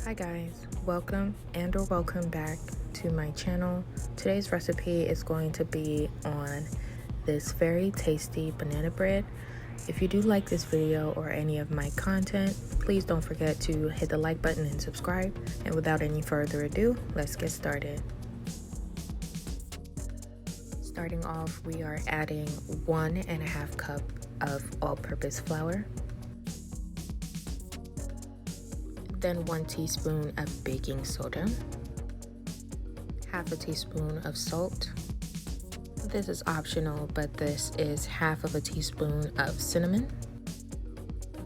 Hi guys, welcome or welcome back to my channel. Today's recipe is going to be on this very tasty banana bread. If you do like this video or any of my content, please don't forget to hit the like button and subscribe. And without any further ado, let's get started. Starting off, we are adding 1.5 cup of all-purpose flour. Then 1 teaspoon of baking soda, half a teaspoon of salt. This is optional, but this is half of a teaspoon of cinnamon.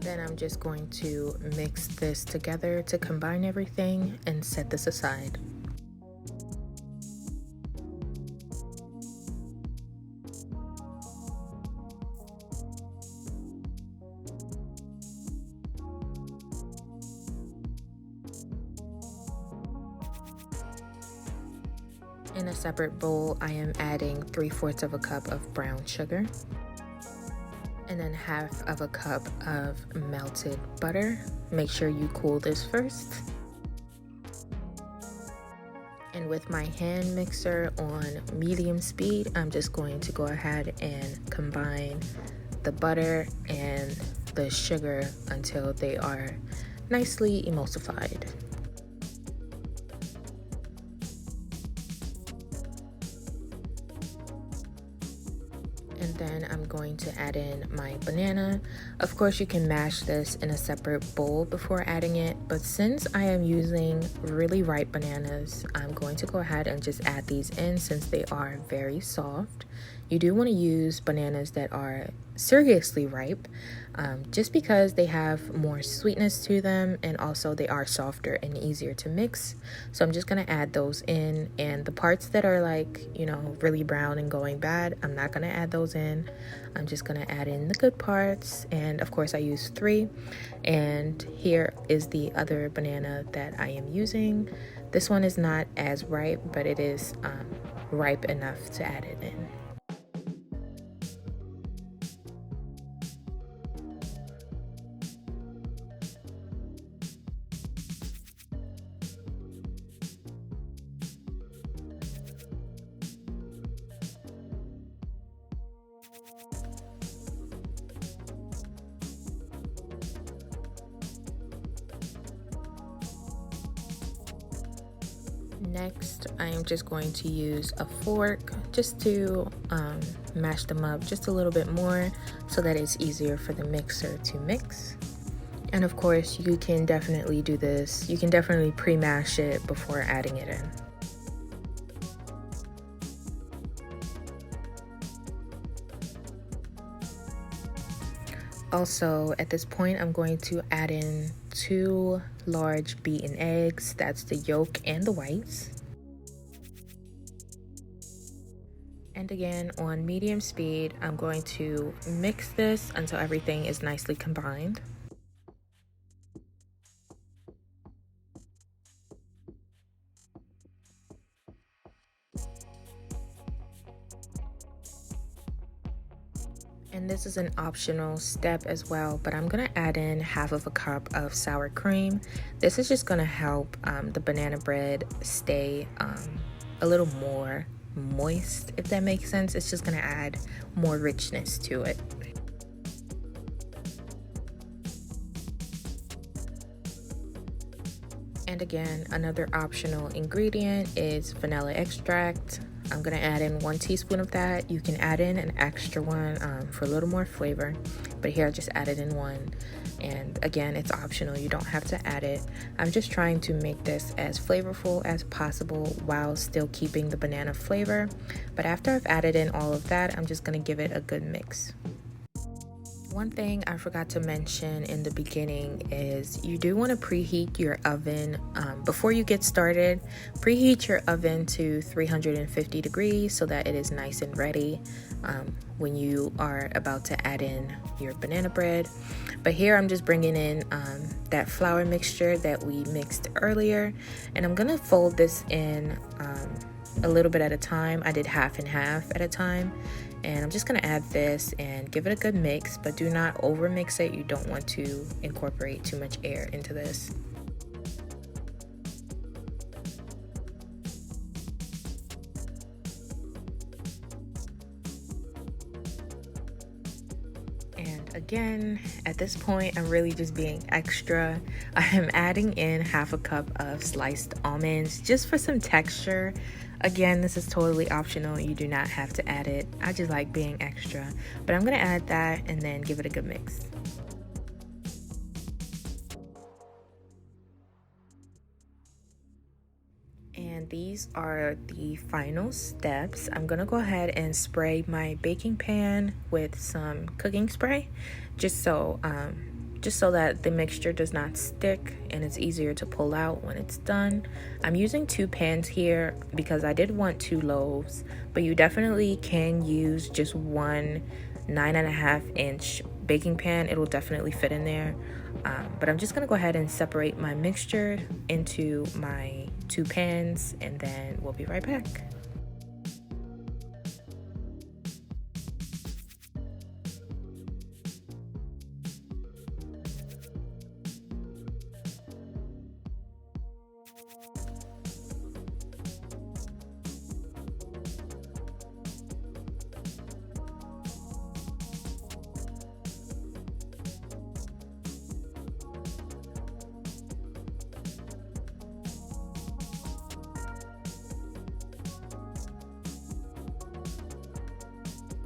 Then I'm just going to mix this together to combine everything and set this aside. In a separate bowl, I am adding 3/4 of a cup of brown sugar and then half of a cup of melted butter. Make sure you cool this first. And with my hand mixer on medium speed, I'm just going to go ahead and combine the butter and the sugar until they are nicely emulsified. And then I'm going to add in my banana. Of course, you can mash this in a separate bowl before adding it, but since I am using really ripe bananas, I'm going to go ahead and just add these in since they are very soft. You do want to use bananas that are seriously ripe, just because they have more sweetness to them, and also they are softer and easier to mix. So I'm just going to add those in, and the parts that are like, really brown and going bad, I'm not going to add those in. I'm just going to add in the good parts, and of course I use 3. And here is the other banana that I am using. This one is not as ripe, but it is ripe enough to add it in. Next, I am just going to use a fork just to mash them up just a little bit more so that it's easier for the mixer to mix. And of course, you can definitely do this. You can definitely pre-mash it before adding it in. Also, at this point, I'm going to add in 2 large beaten eggs. That's the yolk and the whites. And again, on medium speed, I'm going to mix this until everything is nicely combined. And this is an optional step as well, but I'm gonna add in half of a cup of sour cream. This is just gonna help the banana bread stay a little more moist, if that makes sense. It's just gonna add more richness to it. And again, another optional ingredient is vanilla extract. I'm gonna add in 1 teaspoon of that. You can add in an extra one for a little more flavor, but here I just added in 1. And again, it's optional, you don't have to add it. I'm just trying to make this as flavorful as possible while still keeping the banana flavor. But after I've added in all of that, I'm just gonna give it a good mix. One thing I forgot to mention in the beginning is you do want to preheat your oven before you get started. Preheat your oven to 350 degrees so that it is nice and ready when you are about to add in your banana bread. But here I'm just bringing in that flour mixture that we mixed earlier, and I'm gonna fold this in a little bit at a time. I did half and half at a time. And I'm just gonna add this and give it a good mix, but do not over mix it. You don't want to incorporate too much air into this. Again, at this point, I'm really just being extra. I am adding in 1/2 cup of sliced almonds just for some texture. Again, this is totally optional. You do not have to add it. I just like being extra. But I'm gonna add that and then give it a good mix. And these are the final steps. I'm gonna go ahead and spray my baking pan with some cooking spray, just so that the mixture does not stick and it's easier to pull out when it's done. I'm using 2 pans here because I did want 2 loaves, but you definitely can use just one 9.5-inch baking pan. It'll definitely fit in there. But I'm just gonna go ahead and separate my mixture into my 2 pans and then we'll be right back.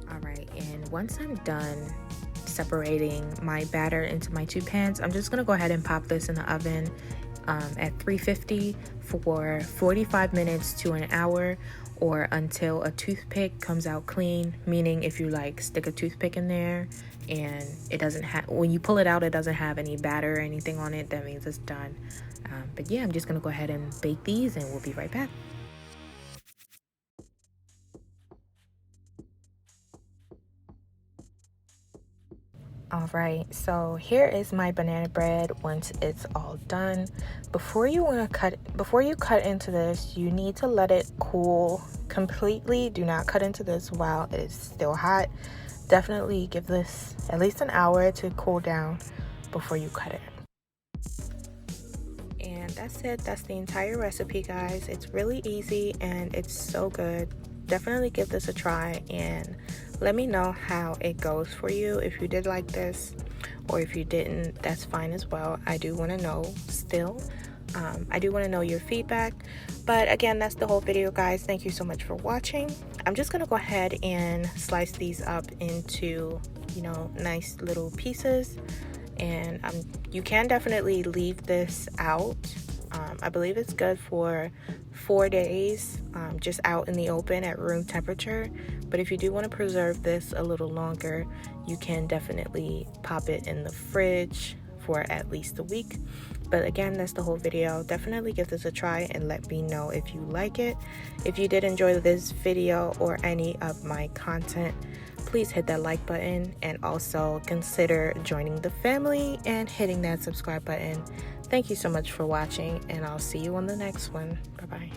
All right, and once I'm done separating my batter into my 2 pans, I'm just gonna go ahead and pop this in the oven at 350 for 45 minutes to an hour, or until a toothpick comes out clean, meaning if you like stick a toothpick in there and it doesn't have, when you pull it out, it doesn't have any batter or anything on it, that means it's done. But yeah, I'm just gonna go ahead and bake these and we'll be right back. All right, so here is my banana bread once it's all done. Before you cut into this, you need to let it cool completely. Do not cut into this while it's still hot. Definitely give this at least an hour to cool down before you cut it. And that's it. That's the entire recipe, guys. It's really easy and it's so good. Definitely give this a try and let me know how it goes for you. If you did like this, or if you didn't, that's fine as well. I do want to know still. I do want to know your feedback. But again, that's the whole video, guys. Thank you so much for watching. I'm just going to go ahead and slice these up into, nice little pieces. And you can definitely leave this out. I believe it's good for 4 days, just out in the open at room temperature. But if you do want to preserve this a little longer, you can definitely pop it in the fridge for at least a week. But again, that's the whole video. Definitely give this a try and let me know if you like it. If you did enjoy this video or any of my content, please hit that like button and also consider joining the family and hitting that subscribe button. Thank you so much for watching, and I'll see you on the next one. Bye-bye.